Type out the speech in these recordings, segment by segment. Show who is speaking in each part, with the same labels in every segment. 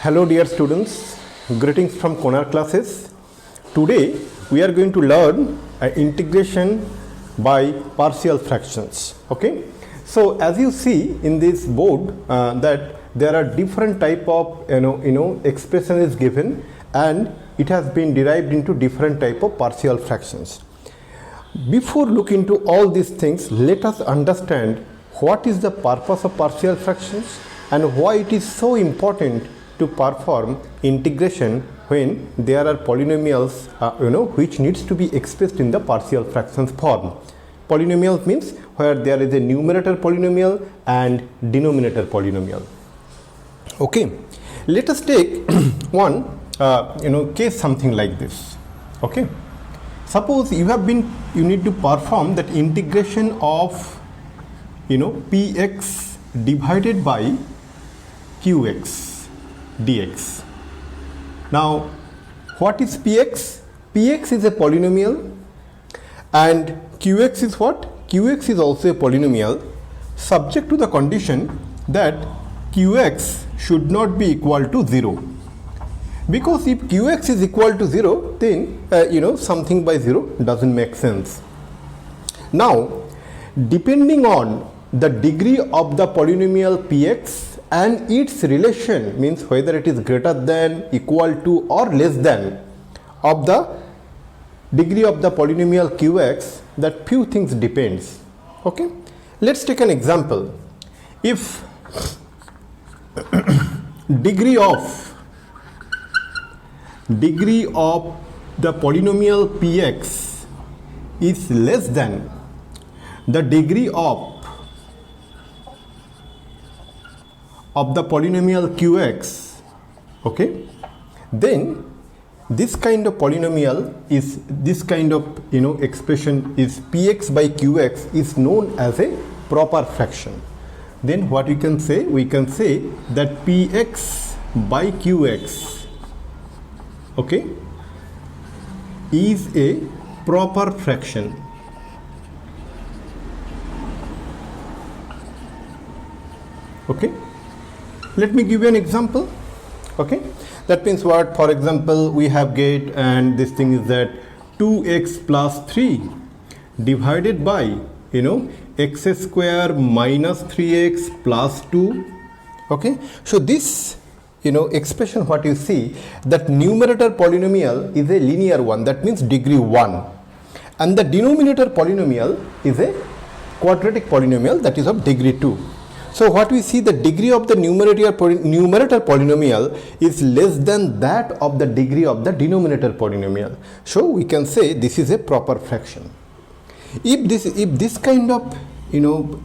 Speaker 1: Hello dear students, greetings from Konar classes. Today we are going to learn integration by partial fractions. Okay, so as you see in this board that there are different type of expression is given and it has been derived into different type of partial fractions. Before looking into all these things, let us understand what is the purpose of partial fractions and why it is so important to perform integration when there are polynomials which needs to be expressed in the partial fractions form. Polynomial means where there is a numerator polynomial and denominator polynomial. Okay, let us take one case something like this. Okay, suppose you need to perform that integration of px divided by qx dx. Now what is px? Px is a polynomial and qx is what? Qx is also a polynomial subject to the condition that qx should not be equal to 0, because if qx is equal to 0 then something by 0 doesn't make sense. Now depending on the degree of the polynomial px and its relation, means whether it is greater than, equal to or less than of the degree of the polynomial qx, that few things depends. Okay, let's take an example. If degree of the polynomial px is less than the degree of the polynomial qx, okay, then this kind of polynomial is, this kind of expression is px by qx is known as a proper fraction. Then what we can say? We can say that px by qx, okay, is a proper fraction. Okay, let me give you an example. Okay, that means what? For example, we have get, and this thing is that 2x plus 3 divided by x square minus 3x plus 2. Okay, so this expression, what you see, that numerator polynomial is a linear one, that means degree 1, and the denominator polynomial is a quadratic polynomial, that is of degree 2. So what we see, the degree of the numerator polynomial is less than that of the degree of the denominator polynomial. So we can say this is a proper fraction. If this kind of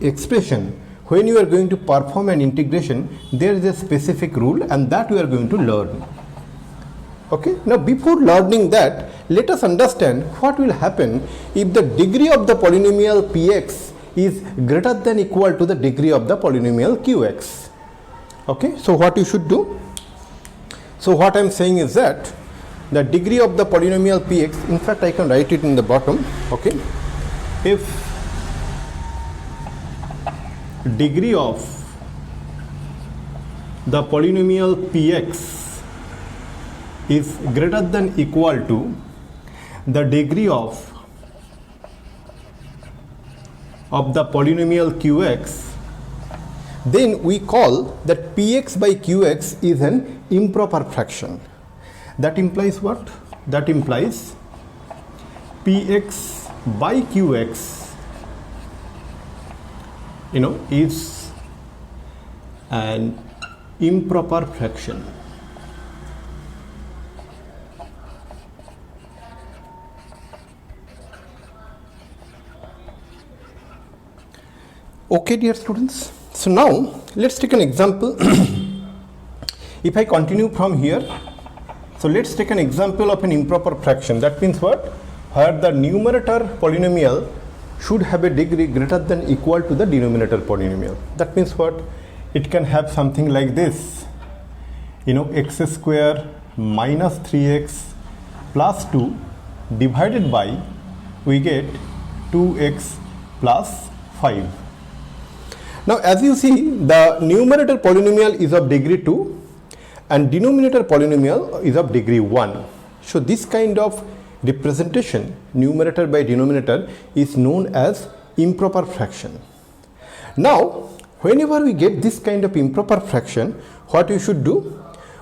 Speaker 1: expression, when you are going to perform an integration, there is a specific rule, and that we are going to learn. Okay, now before learning that, let us understand what will happen if the degree of the polynomial px is greater than equal to the degree of the polynomial qx. Okay, so what you should do? So what I am saying is that the degree of the polynomial px, in fact I can write it in the bottom. Okay, if degree of the polynomial px is greater than equal to the degree of the polynomial qx, then we call that px by qx is an improper fraction. That implies what? That implies px by qx is an improper fraction. Okay, dear students, so now let's take an example. If I continue from here, so let's take an example of an improper fraction. That means what? Where the numerator polynomial should have a degree greater than equal to the denominator polynomial. That means what? It can have something like this, x square minus 3x plus 2 divided by, we get 2x plus 5. Now as you see, the numerator polynomial is of degree 2 and denominator polynomial is of degree 1. So this kind of representation, numerator by denominator, is known as improper fraction. Now whenever we get this kind of improper fraction, what we should do?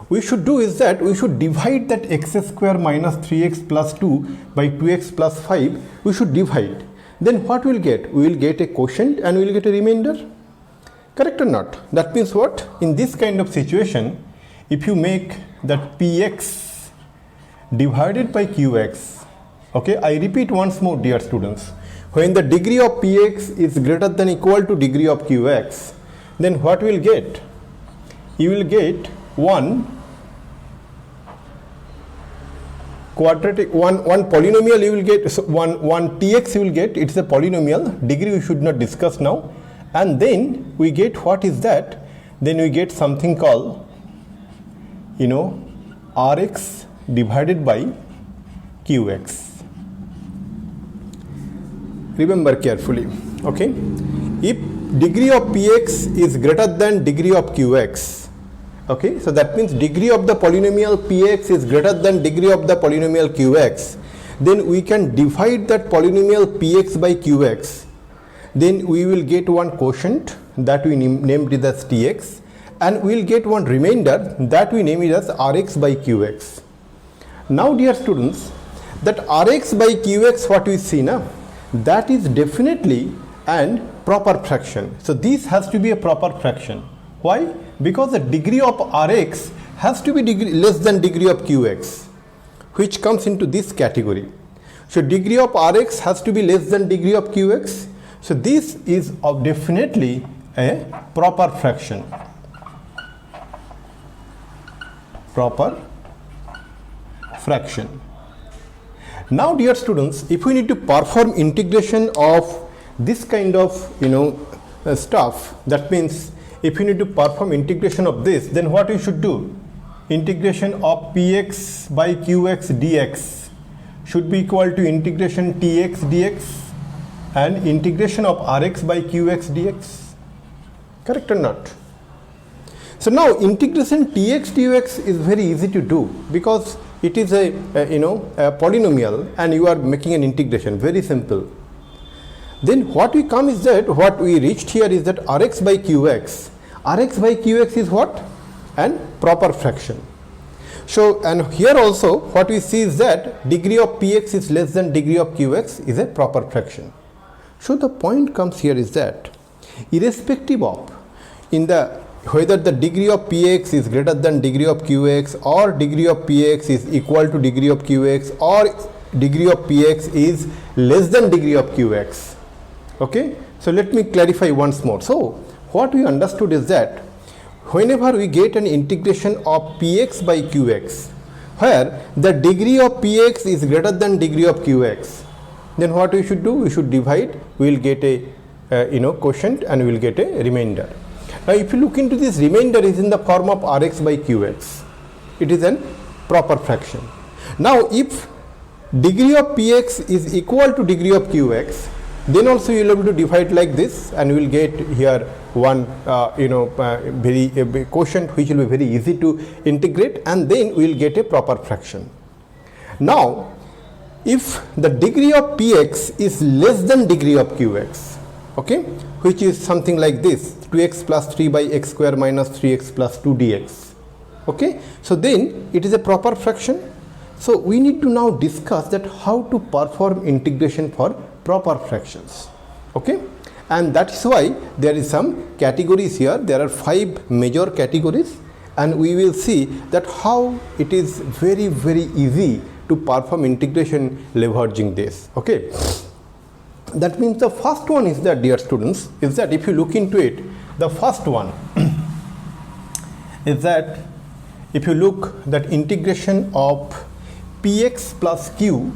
Speaker 1: We should do is that we should divide that x square minus 3x plus 2 by 2x plus 5. We should divide. Then what we will get? We will get a quotient and we will get a remainder. Correct or not? That means what? In this kind of situation, if you make that px divided by qx, okay, I repeat once more, dear students, when the degree of px is greater than equal to degree of qx, then what we will get? You will get one quadratic, one polynomial you will get, so one tx you will get, it's a polynomial, degree we should not discuss now, and then we get what is that? Then we get something called, you know, rx divided by qx. Remember carefully, okay? If degree of px is greater than degree of qx, okay, so that means degree of the polynomial px is greater than degree of the polynomial qx, then we can divide that polynomial px by qx, then we will get one quotient that we named it as tx, and we will get one remainder that we name it as rx by qx. Now dear students, that rx by qx, what we see now, that is definitely an proper fraction. So this has to be a proper fraction. Why? Because the degree of rx has to be less than degree of qx, which comes into this category. So degree of rx has to be less than degree of qx. So this is definitely a proper fraction. Proper fraction. Now dear students, if we need to perform integration of this kind of, you know, stuff, that means if you need to perform integration of this, then what you should do? Integration of px by qx dx should be equal to integration tx dx and integration of rx by qx dx. Correct or not? So now integration tx dx is very easy to do because it is a polynomial and you are making an integration, very simple. Then what we come is that what we reached here is that rx by qx is what? An proper fraction. So and here also what we see is that degree of px is less than degree of qx is a proper fraction. So the point comes here is that irrespective of whether the degree of px is greater than degree of qx or degree of px is equal to degree of qx or degree of px is less than degree of qx. Okay, so let me clarify once more. So what we understood is that whenever we get an integration of px by qx where the degree of px is greater than degree of qx, then what we should do? We should divide, we will get a quotient and we will get a remainder. Now if you look into this, remainder is in the form of rx by qx. It is a proper fraction. Now if degree of px is equal to degree of qx, then also you will be able to divide like this and you will get here one very quotient which will be very easy to integrate, and then we will get a proper fraction. Now if the degree of px is less than degree of qx, okay, which is something like this, 2x plus 3 by x square minus 3x plus 2 dx, okay, so then it is a proper fraction. So we need to now discuss that how to perform integration for proper fractions, okay, and that is why there is some categories here. There are 5 major categories and we will see that how it is very easy to perform integration leveraging this, okay. That means the first one is that, dear students, is that if you look into it, the first one is that if you look that integration of px plus q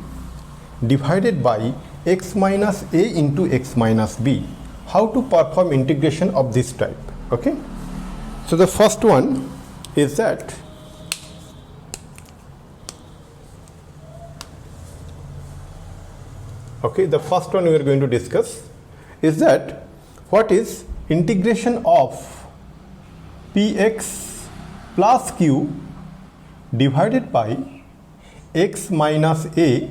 Speaker 1: divided by x minus a into x minus b, how to perform integration of this type, okay. So the first one is that okay, the first one we are going to discuss is that what is integration of px plus q divided by x minus a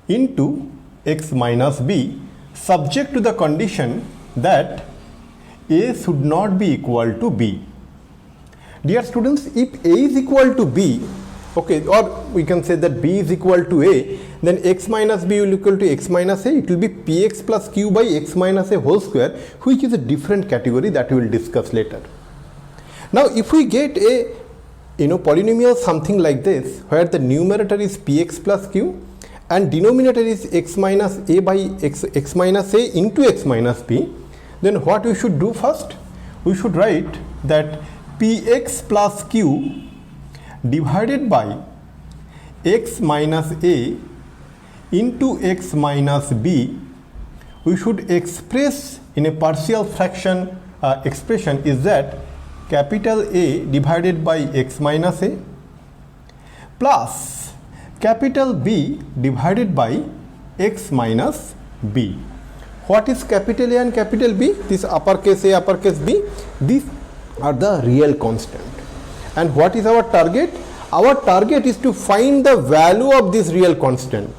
Speaker 1: into x minus b, subject to the condition that a should not be equal to b. Dear students, if a is equal to b, okay, or we can say that b is equal to a, then x minus b will equal to x minus a. It will be px plus q by x minus a whole square, which is a different category that we will discuss later. Now, if we get a polynomial something like this, where the numerator is px plus q and denominator is x minus a by x minus a into x minus b, then what we should do first? We should write that px plus q divided by x minus a into x minus b, we should express in a partial fraction expression is that capital A divided by x minus a plus capital B divided by x minus b. What is capital A and capital B? This uppercase A, uppercase B, these are the real constant. And what is our target? Our target is to find the value of this real constant.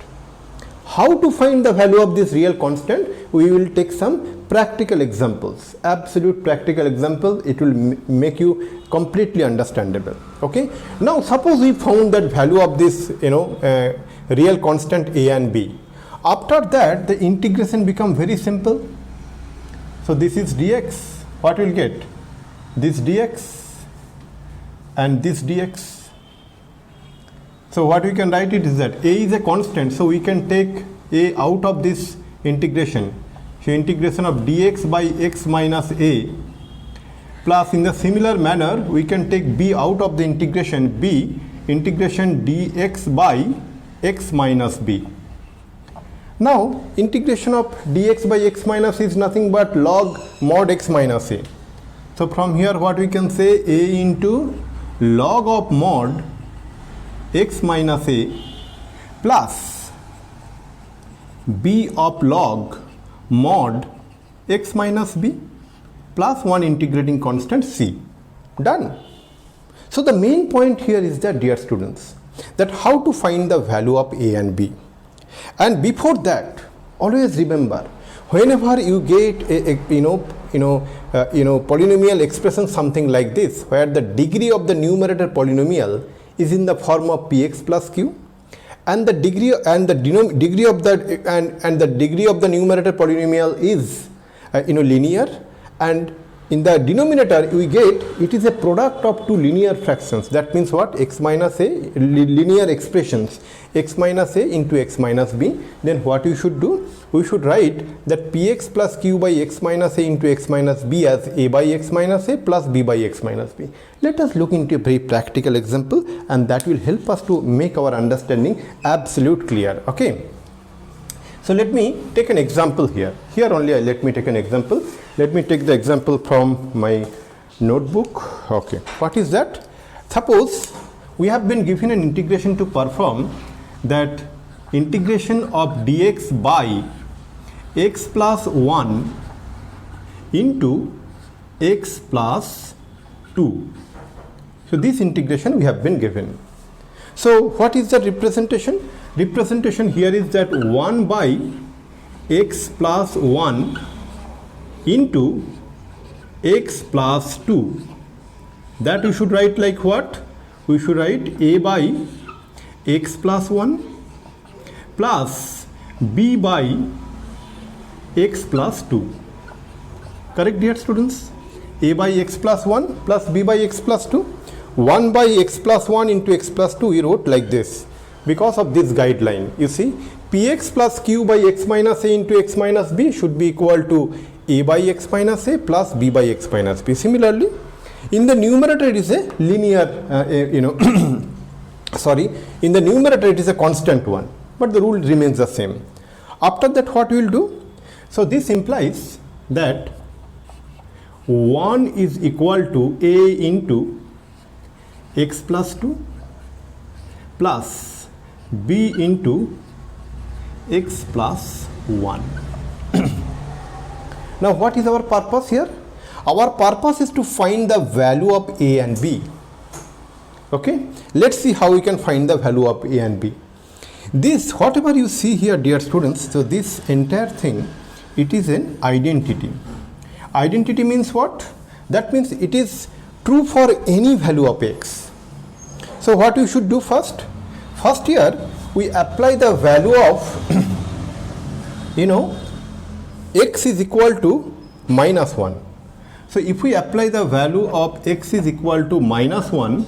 Speaker 1: How to find the value of this real constant? We will take some practical examples, absolute practical example. It will make you completely understandable. Okay. Now, suppose we found that value of this, real constant a and b. After that, the integration become very simple. So this is dx. What will get? This dx and this dx. So what we can write it is that a is a constant, so we can take a out of this integration. So integration of dx by x minus a, plus in the similar manner we can take b out of the integration, b integration dx by x minus b. Now integration of dx by x minus is nothing but log mod x minus a. So from here what we can say, a into log of mod x minus a plus b of log mod x minus b plus one integrating constant c. Done. So the main point here is that, dear students, that how to find the value of a and b. And before that, always remember, whenever you get a polynomial expression something like this, where the degree of the numerator polynomial is in the form of px plus q, and the degree and the degree of the and the degree of the numerator polynomial is linear, and in the denominator we get it is a product of two linear fractions. That means what? X minus a, linear expressions, x minus a into x minus b. Then what we should do? We should write that px plus q by x minus a into x minus b as a by x minus a plus b by x minus b. Let us look into a very practical example, and that will help us to make our understanding absolute clear. Okay. So let me take an example here. Here only let me take an example. Let me take the example from my notebook. Okay. What is that? Suppose we have been given an integration to perform, that integration of dx by x plus 1 into x plus 2. So this integration we have been given. So what is the representation? Representation here is that 1 by x plus 1 into x plus 2. That we should write like what? We should write a by x plus 1 plus b by x plus 2. Correct, dear students? A by x plus 1 plus b by x plus 2. 1 by x plus 1 into x plus 2 we wrote like this because of this guideline. You see, px plus q by x minus a into x minus b should be equal to a by x minus a plus b by x minus b. Similarly, in the numerator it is a linear, in the numerator it is a constant one, but the rule remains the same. After that, what we will do? So this implies that 1 is equal to a into x plus 2 plus b into x plus 1. Now what is our purpose here? Our purpose is to find the value of a and b. Okay, let's see how we can find the value of a and b. This, whatever you see here, dear students, so this entire thing, it is an identity. Identity means what? That means it is true for any value of x. So what we should do first? First here we apply the value of x is equal to minus 1. So if we apply the value of x is equal to minus 1,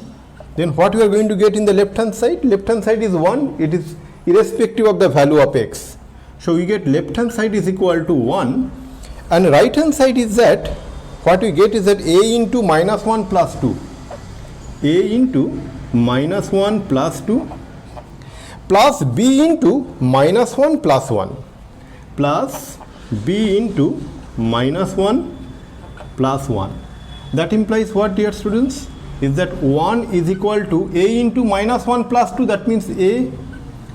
Speaker 1: then what we are going to get in the left hand side? Left hand side is 1. It is irrespective of the value of x. So we get left hand side is equal to 1, and right hand side is that what we get is that a into minus 1 plus 2, a into minus 1 plus 2 plus b into minus 1 plus 1 plus b into minus 1 plus 1. That implies what, dear students? Is that 1 is equal to a into minus 1 plus 2, that means a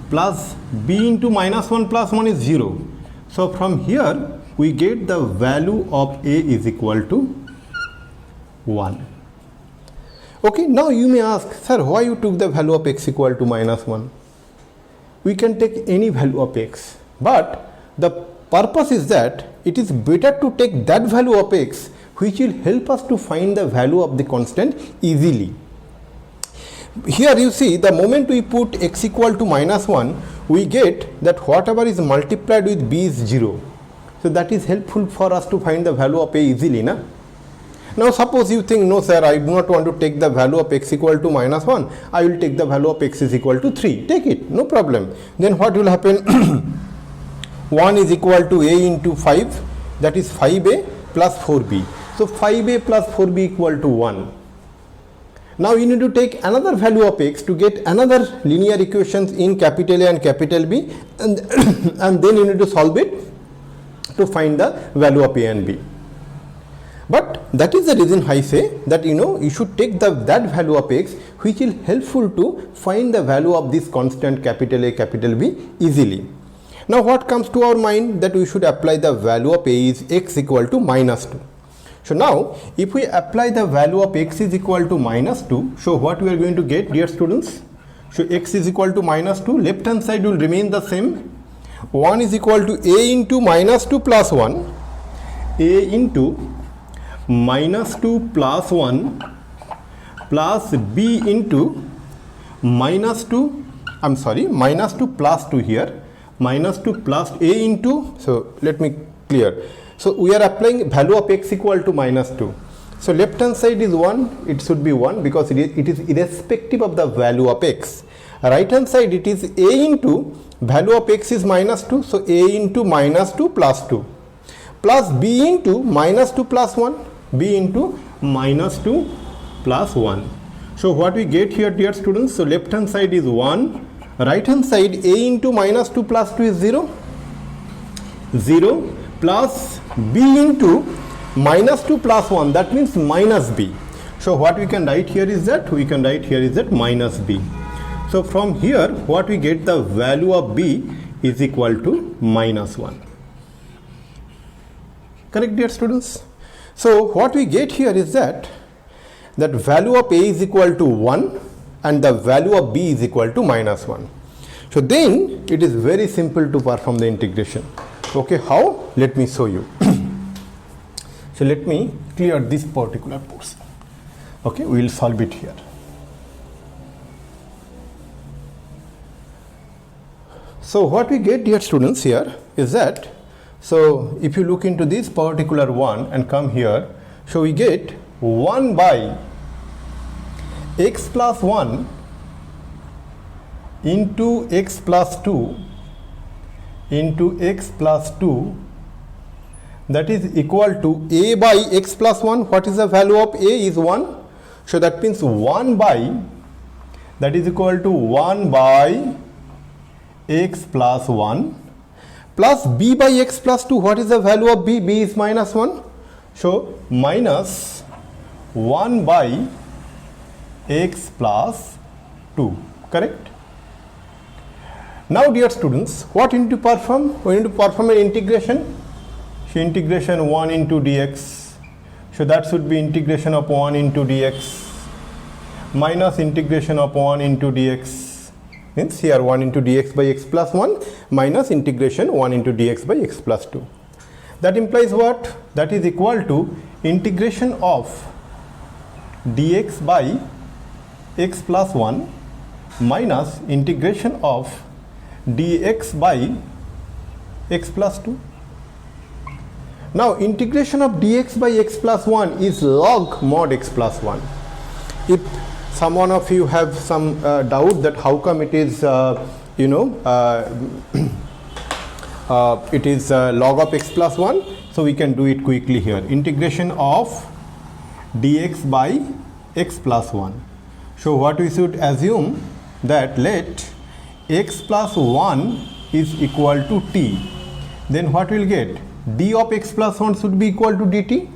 Speaker 1: plus b into minus 1 plus 1 is 0. So from here we get the value of a is equal to 1. Okay, now you may ask, sir, why you took the value of x equal to minus 1? We can take any value of x, but the purpose is that it is better to take that value of x which will help us to find the value of the constant easily. Here you see, the moment we put x equal to minus 1, we get that whatever is multiplied with b is 0. So that is helpful for us to find the value of a easily, na? Now suppose you think, no sir, I do not want to take the value of x equal to minus 1, I will take the value of x is equal to 3. Take it, no problem. Then what will happen? 1 is equal to a into 5, that is 5a plus 4b. So 5a plus 4b equal to 1. Now you need to take another value of x to get another linear equations in capital A and capital B, and, and then you need to solve it to find the value of a and b. But that is the reason I say that you should take that value of x which will helpful to find the value of this constant capital A, capital B easily. Now what comes to our mind? That we should apply the value of a is x equal to minus 2. So now if we apply the value of x is equal to minus 2, so what we are going to get, dear students? So x is equal to minus 2, left hand side will remain the same. 1 is equal to a into minus 2 plus 1, a into minus 2 plus 1 plus b into minus 2, minus 2 plus 2 here, minus 2 plus a into, so let me clear. So we are applying value of x equal to minus 2. So left hand side is 1, it should be 1 because it is irrespective of the value of x. Right hand side it is a into value of x is minus 2, so a into minus 2 plus 2 plus b into minus 2 plus 1, b into minus 2 plus 1. So what we get here, dear students? So left hand side is 1, right hand side a into minus 2 plus 2 is 0, 0 plus b into minus 2 plus 1, that means minus b. So what we can write here is that, minus b. So from here what we get, the value of b is equal to minus 1. Correct, dear students? So what we get here is that value of a is equal to 1 and the value of b is equal to minus 1. So then it is very simple to perform the integration. Okay, how? Let me show you. So let me clear this particular portion. Okay, we will solve it here. So what we get, dear students, here is that, so if you look into this particular one and come here, so we get 1 by x plus 1 into x plus 2 into x plus 2, that is equal to a by x plus 1. What is the value of a? Is 1. So that means 1 by, that is equal to 1 by x plus 1 plus b by x plus 2. What is the value of b? b is minus 1. So minus 1 by x plus 2. Correct? Now, dear students, what we need to perform? We need to perform an integration. So integration 1 into dx. So that should be integration of 1 into dx. minus integration of 1 into dx, means here 1 into dx by x plus 1 minus integration 1 into dx by x plus 2. That implies what? That is equal to integration of dx by x plus 1 minus integration of dx by x plus 2. Now integration of dx by x plus 1 is log mod x plus 1. If some one of you have some doubt that how come it is it is log of x plus 1, so we can do it quickly here. Integration of dx by x plus 1. So what we should assume that let x plus 1 is equal to t, then what we will get? D of x plus 1 should be equal to dt.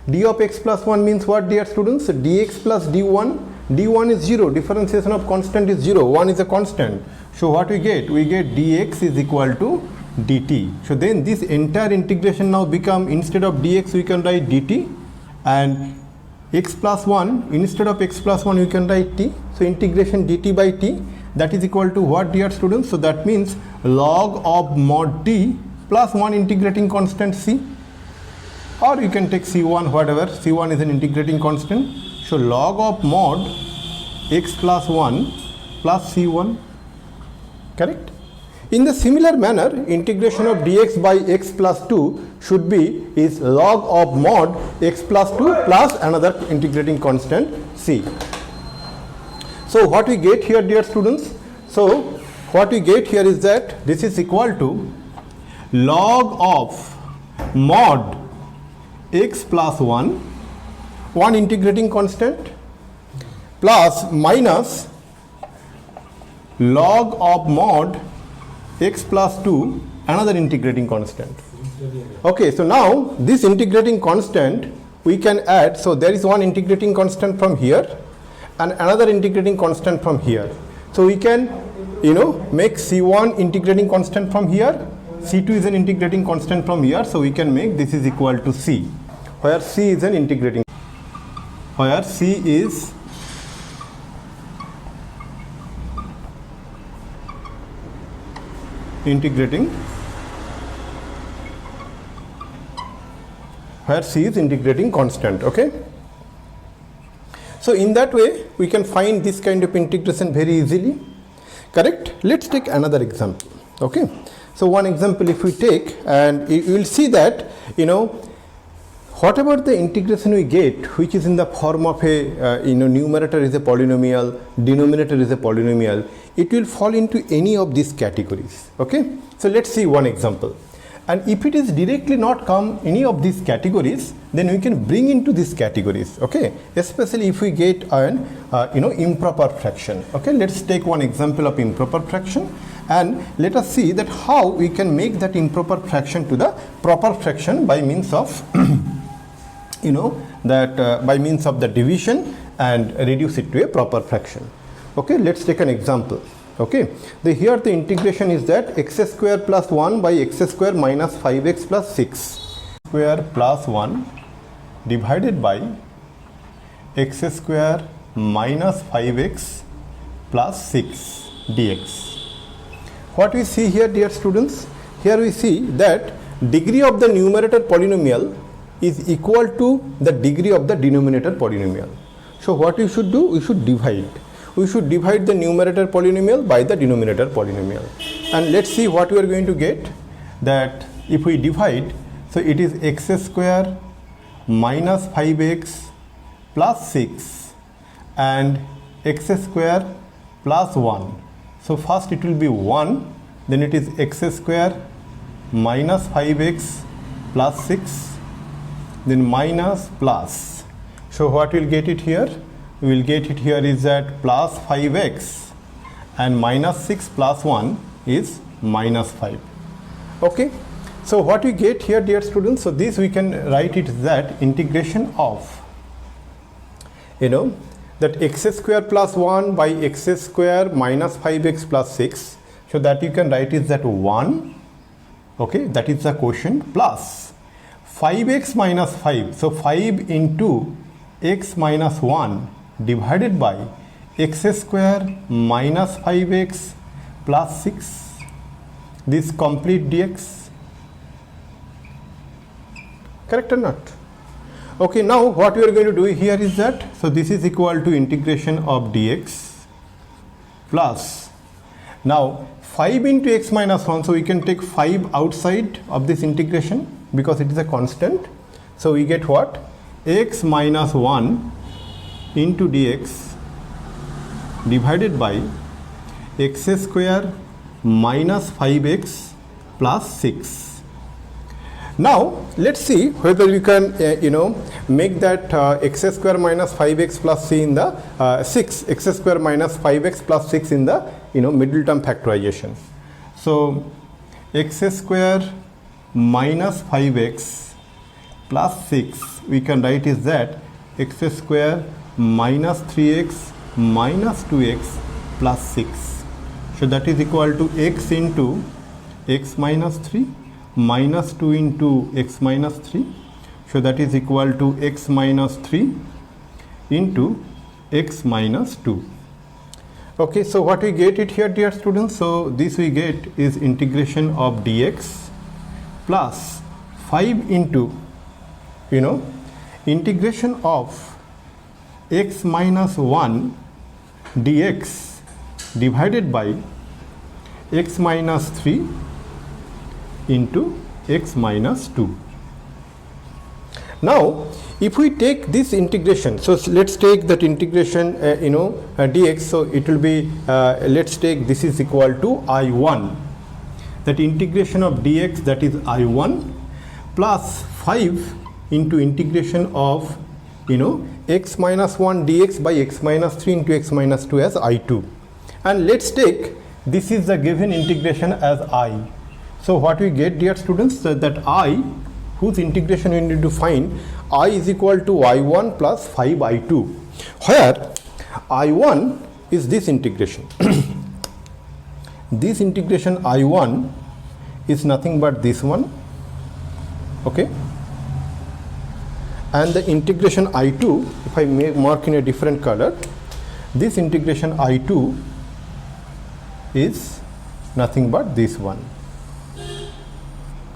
Speaker 1: D of x plus 1 means what, dear students? Dx plus d1. d1 is 0, differentiation of constant is 0, 1 is a constant. So what we get? We get dx is equal to dt. So then this entire integration now become, instead of dx we can write dt, and x plus 1, instead of x plus 1 we can write t. So integration dt by t, that is equal to what, dear students? So that means log of mod t plus 1 integrating constant c, or you can take c1, whatever, c1 is an integrating constant. So log of mod x plus 1 plus c1, correct? In the similar manner, integration of dx by x plus 2 should be is log of mod x plus 2 plus another integrating constant c. So what we get here, dear students? So what we get here is that this is equal to log of mod x plus 1 integrating constant plus minus log of mod x plus 2 another integrating constant. Okay, so now this integrating constant we can add. So there is one integrating constant from here and another integrating constant from here. So we can make c1 integrating constant from here, c2 is an integrating constant from here, so we can make this is equal to c, where c is an integrating, where c is integrating, where c is integrating constant. Okay, so in that way we can find this kind of integration very easily, correct? Let's take another example. Okay, so one example if we take, and you will see that whatever the integration we get, which is in the form of a numerator is a polynomial, denominator is a polynomial, it will fall into any of these categories. Okay, so let's see one example. And if it is directly not come any of these categories, then we can bring into these categories. Okay, especially if we get an improper fraction. Okay, let's take one example of improper fraction, and let us see that how we can make that improper fraction to the proper fraction by means of by means of the division and reduce it to a proper fraction. Okay, let's take an example. Okay, here the integration is that x square plus 1 by x square minus 5x plus 6 square plus 1 divided by x square minus 5x plus 6 dx. What we see here, dear students? Here we see that degree of the numerator polynomial is equal to the degree of the denominator polynomial. So what we should do? We should divide. We should divide the numerator polynomial by the denominator polynomial. And let's see what we are going to get. That if we divide, so it is x square minus 5x plus 6 and x square plus 1. So first it will be 1, then it is x square minus 5x plus 6, then minus plus. So what we'll get it here? We will get it here is that plus 5x and minus 6 plus 1 is minus 5. Okay, so what we get here, dear students, so this we can write it that integration of that x square plus 1 by x square minus 5x plus 6. So that you can write is that 1, okay, that is the quotient, plus 5x minus 5. So 5 into x minus 1 divided by x square minus 5x plus 6, this complete dx. Correct or not? Okay, now what we are going to do here is that, so this is equal to integration of dx plus, now 5 into x minus 1, so we can take 5 outside of this integration because it is a constant. So we get what? X minus 1 into dx divided by x square minus 5x plus 6. Now let's see whether you can make that x square minus 5x plus c in the 6 x square minus 5x plus 6 in the middle term factorization. So x square minus 5x plus 6 we can write is that x square minus 3x minus 2x plus 6. So that is equal to x into x minus 3 minus 2 into x minus 3. So that is equal to x minus 3 into x minus 2. Okay, so what we get it here, dear students? So this we get is integration of dx plus 5 into integration of x minus 1 dx divided by x minus 3 into x minus 2. Now if we take this integration, so let's take that integration dx, so it will be let's take this is equal to I1, that integration of dx, that is I1 plus 5 into integration of x minus 1 dx by x minus 3 into x minus 2 as I2, and let's take this is the given integration as I. So what we get, dear students, that I, whose integration we need to find, I is equal to I1 plus 5I2, where I1 is this integration. This integration I1 is nothing but this one, okay, and the integration I2, if I mark in a different color, this integration I2 is nothing but this one.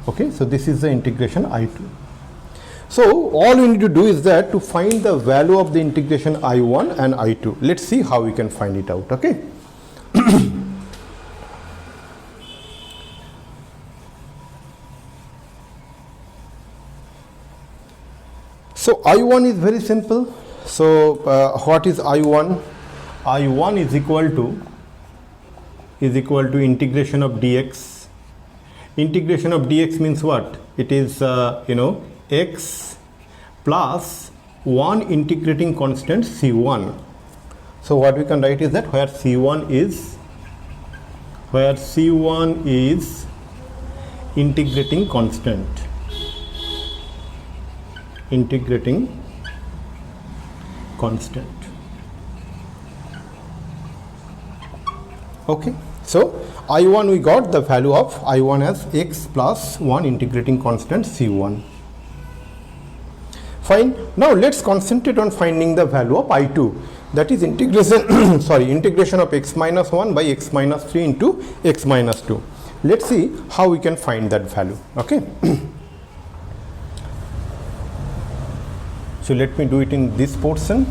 Speaker 1: Okay, so this is the integration I2. So all we need to do is that to find the value of the integration I1 and I2. Let's see how we can find it out. Okay. So I1 is very simple. So what is I1? I1 is equal to integration of dx. Integration of dx means what? It is x plus 1 integrating constant c1. So what we can write is that where c1 is integrating constant, okay. So I1 we got the value of I1 as x plus 1 integrating constant c1. Fine. Now let's concentrate on finding the value of I2, that is integration integration of x minus 1 by x minus 3 into x minus 2. Let's see how we can find that value. Okay. So let me do it in this portion.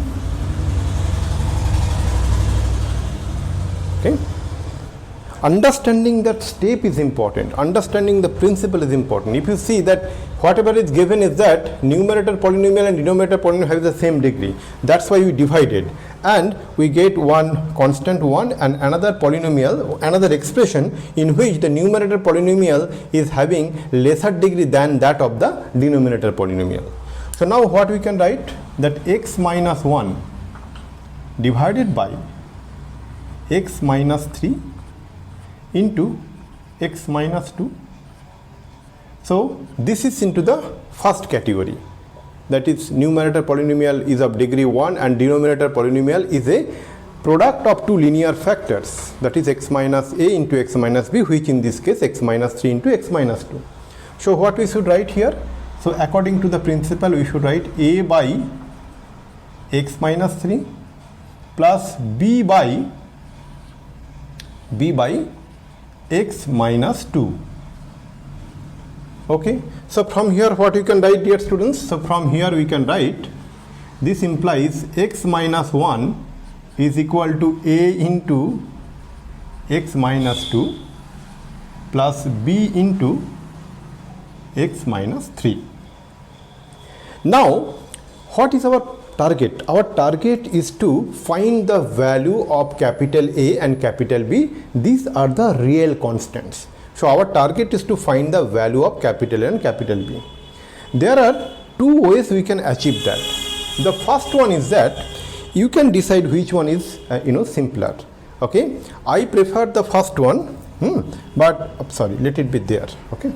Speaker 1: Okay. Understanding that step is important. Understanding the principle is important. If you see that whatever is given is that numerator polynomial and denominator polynomial have the same degree, that's why we divided, and we get one constant 1 and another polynomial, another expression in which the numerator polynomial is having lesser degree than that of the denominator polynomial. So now what we can write, that x minus 1 divided by x minus 3 into x minus 2. So this is into the first category, that is numerator polynomial is of degree 1 and denominator polynomial is a product of two linear factors, that is x minus a into x minus b, which in this case x minus 3 into x minus 2. So what we should write here? So according to the principle we should write a by x minus 3 plus b by x minus 2. Okay, so from here what you can write, dear students? So from here we can write, this implies x minus 1 is equal to a into x minus 2 plus b into x minus 3. Now what is our target? Our target is to find the value of capital A and capital B. These are the real constants. So our target is to find the value of capital A and capital B. There are two ways we can achieve that. The first one is that you can decide which one is simpler. Okay, I prefer the first one, but sorry, let it be there. Okay,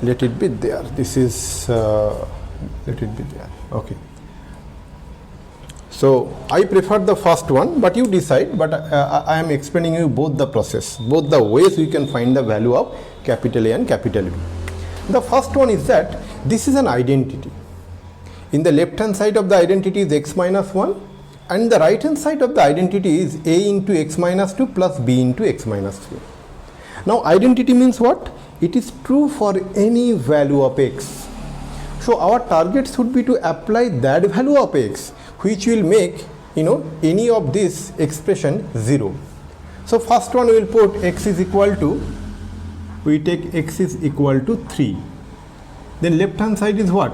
Speaker 1: let it be there. This is let it be there. Okay, so I prefer the first one, but you decide. But I am explaining you both the process, both the ways we can find the value of capital A and capital B. The first one is that this is an identity. In the left hand side of the identity is x minus 1, and the right hand side of the identity is a into x minus 2 plus b into x minus 3. Now identity means what? It is true for any value of x. So our target should be to apply that value of x, which will make any of this expression 0. So first one we will put x is equal to, we take x is equal to 3. Then left hand side is what?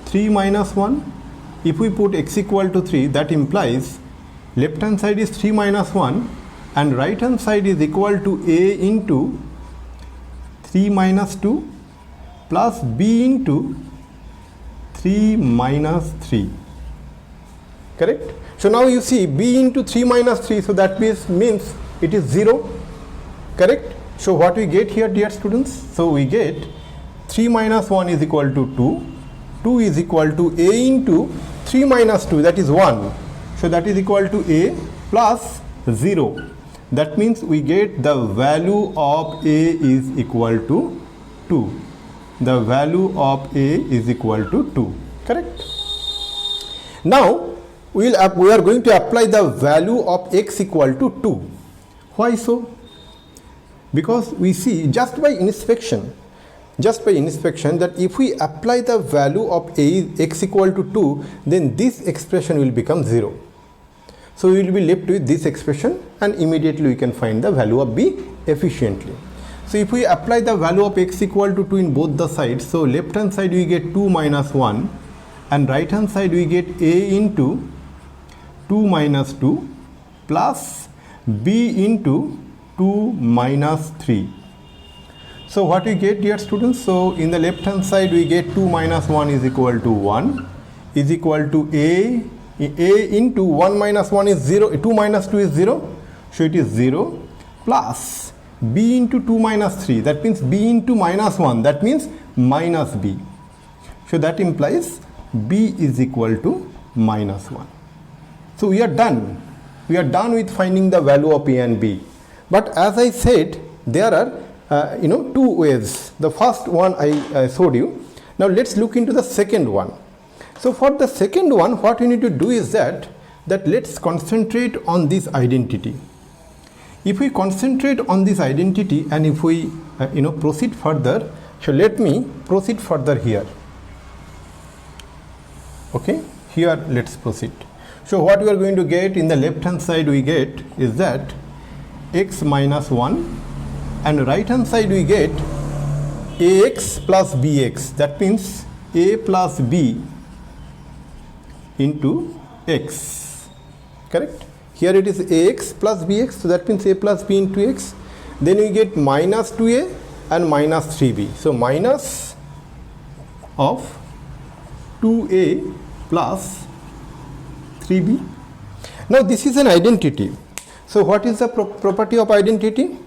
Speaker 1: 3 minus 1. If we put x equal to 3, that implies left hand side is 3 minus 1 and right hand side is equal to a into 3 minus 2 plus b into 3 minus 3. Correct? So now you see b into 3 minus 3, so that means it is 0. Correct? So what we get here, dear students? So we get 3 minus 1 is equal to 2. 2 is equal to a into 3 minus 2, that is 1. So that is equal to a plus 0. That means we get the value of a is equal to 2. The value of a is equal to 2. Correct? Now we are going to apply the value of x equal to 2. Why so? Because we see just by inspection that if we apply the value of a x equal to 2, then this expression will become 0. So we will be left with this expression, and immediately we can find the value of b efficiently. So if we apply the value of x equal to 2 in both the sides, so left hand side we get 2 minus 1 and right hand side we get a into 2 minus 2 plus b into 2 minus 3. So what we get, dear students? So in the left hand side we get 2 minus 1 is equal to 1 is equal to a into 1 minus 1 is 0, 2 minus 2 is 0, so it is 0 plus b into 2 minus 3, that means b into minus 1, that means minus b. So that implies b is equal to minus 1. So we are done. We are done with finding the value of a and b. But as I said, there are two ways. The first one I showed you. Now let's look into the second one. So for the second one, what we need to do is that let's concentrate on this identity. If we concentrate on this identity and if we proceed further, so let me proceed further here. Okay, here let's proceed. So what we are going to get in the left hand side we get is that x minus 1, and right hand side we get ax plus bx, that means a plus b into x. Correct? Here it is ax plus bx, so that means a plus b into x. Then we get minus 2a and minus 3b. So minus of 2a plus 3b. Now this is an identity. So what is the property of identity?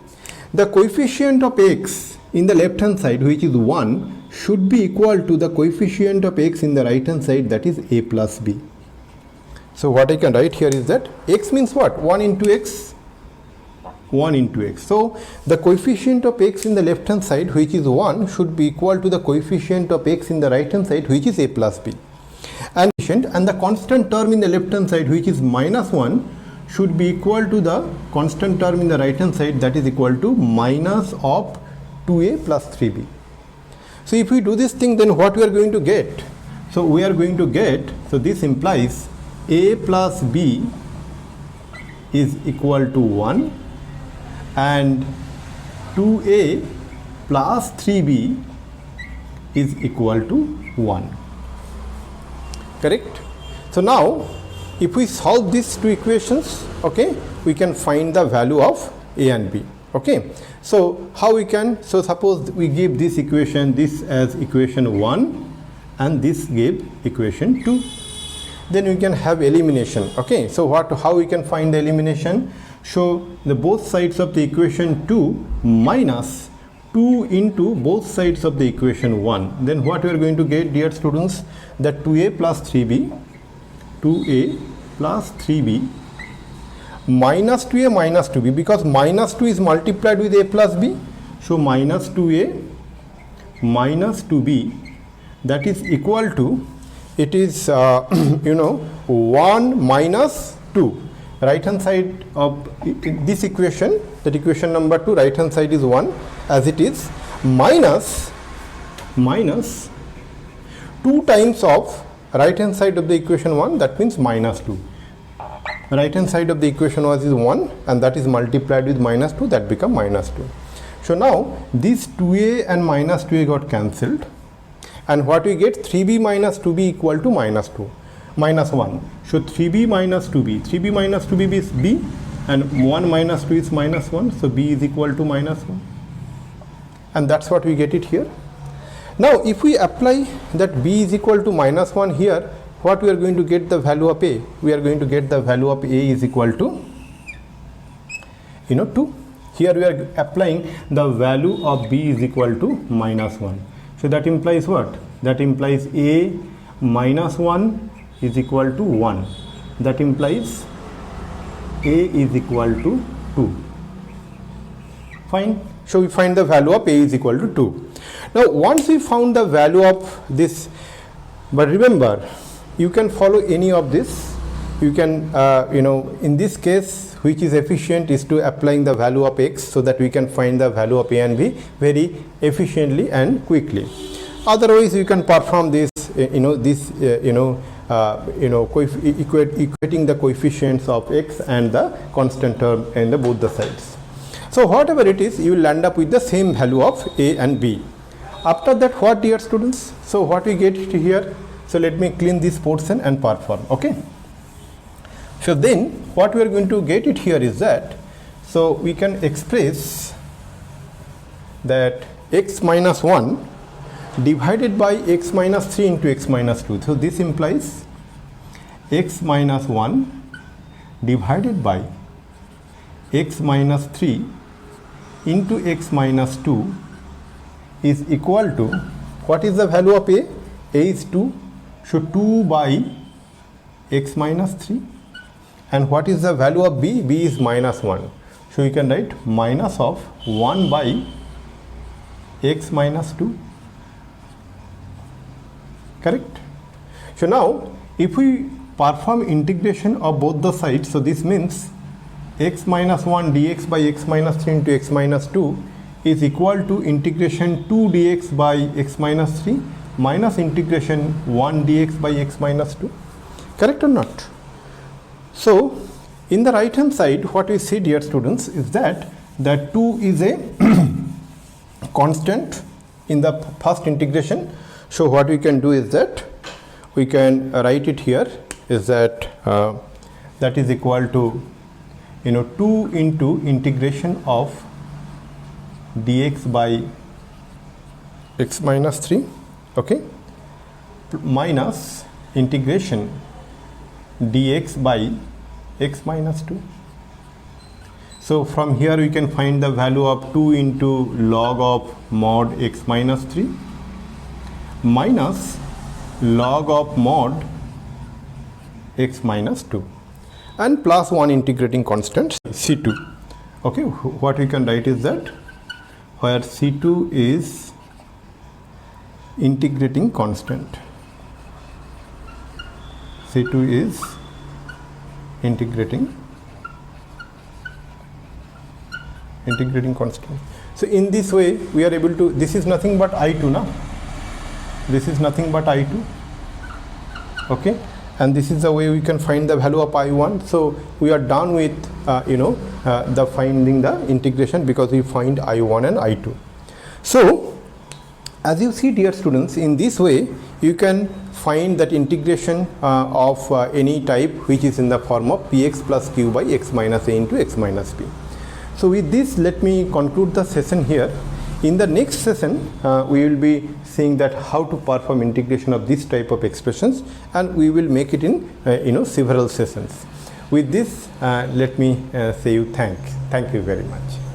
Speaker 1: The coefficient of x in the left hand side, which is 1, should be equal to the coefficient of x in the right hand side, that is a plus b. So what I can write here is that x means what? 1 into x, 1 into x. So the coefficient of x in the left hand side, which is 1, should be equal to the coefficient of x in the right hand side, which is a plus b. And the constant term in the left hand side, which is minus 1, should be equal to the constant term in the right hand side, that is equal to minus of 2a plus 3b. So if we do this thing, then what we are going to get? So we are going to get, so this implies a plus b is equal to 1 and 2a plus 3b is equal to 1. Correct? So now if we solve these two equations, okay, we can find the value of a and b. Okay, so how we can, so suppose we give this equation, this as equation 1 and this give equation 2, then we can have elimination. Okay, so how we can find the elimination? So the both sides of the equation 2 minus 2 into both sides of the equation 1, then what we are going to get, dear students, that 2a plus 3b, 2a plus 3b minus 2a minus 2b, because minus 2 is multiplied with a plus b, so minus 2a minus 2b, that is equal to, it is 1 minus 2. Right hand side of this equation, that equation number 2, right hand side is 1 as it is, minus 2 times of right hand side of the equation 1, that means minus 2. Right hand side of the equation was is 1 and that is multiplied with minus 2, that become minus 2. So now this 2a and minus 2a got cancelled, and what we get, 3b minus 2b equal to minus 2, minus 1. So 3b minus 2b is b, and 1 minus 2 is minus 1, so b is equal to minus 1, and that's what we get it here. Now if we apply that b is equal to minus 1 here, what we are going to get the value of a? We are going to get the value of a is equal to 2. Here we are applying the value of b is equal to minus 1. So that implies what? That implies a minus 1 is equal to 1. That implies a is equal to 2. Fine. So we find the value of a is equal to 2. Now once we found the value of this, but remember, you can follow any of this. You can, in this case, which is efficient is to applying the value of x, so that we can find the value of a and b very efficiently and quickly. Otherwise, you can perform this, equating the coefficients of x and the constant term in the both the sides. So whatever it is, you will end up with the same value of a and b. After that, what, dear students? So what we get here? So let me clean this portion and perform. Okay. So then what we are going to get it here is that, so we can express that x minus 1 divided by x minus 3 into x minus 2. So this implies x minus 1 divided by x minus 3 into x minus 2 is equal to, what is the value of a? A is 2. So 2 by x minus 3. And what is the value of b? B is minus 1. So you can write minus of 1 by x minus 2. Correct? So now if we perform integration of both the sides, so this means x minus 1 dx by x minus 3 into x minus 2 is equal to integration 2 dx by x minus 3 minus integration 1 dx by x minus 2. Correct or not? So in the right hand side, what we see, dear students, is that 2 is a constant in the first integration. So what we can do is that we can write it here is that that is equal to 2 into integration of dx by x minus 3, okay, minus integration dx by x minus 2. So from here we can find the value of 2 into log of mod x minus 3 minus log of mod x minus 2 and plus 1 integrating constant C2. Okay, what we can write is that where C2 is integrating constant. C2 is integrating integrating constant. So in this way we are able to, this is nothing but I2 now, this is nothing but I2, okay, and this is the way we can find the value of I1. So we are done with the finding the integration, because we find I1 and I2. So as you see, dear students, in this way you can find that integration of any type which is in the form of px plus q by x minus a into x minus b. So with this, let me conclude the session here. In the next session we will be seeing that how to perform integration of this type of expressions, and we will make it in several sessions. With this, let me say you thank you very much.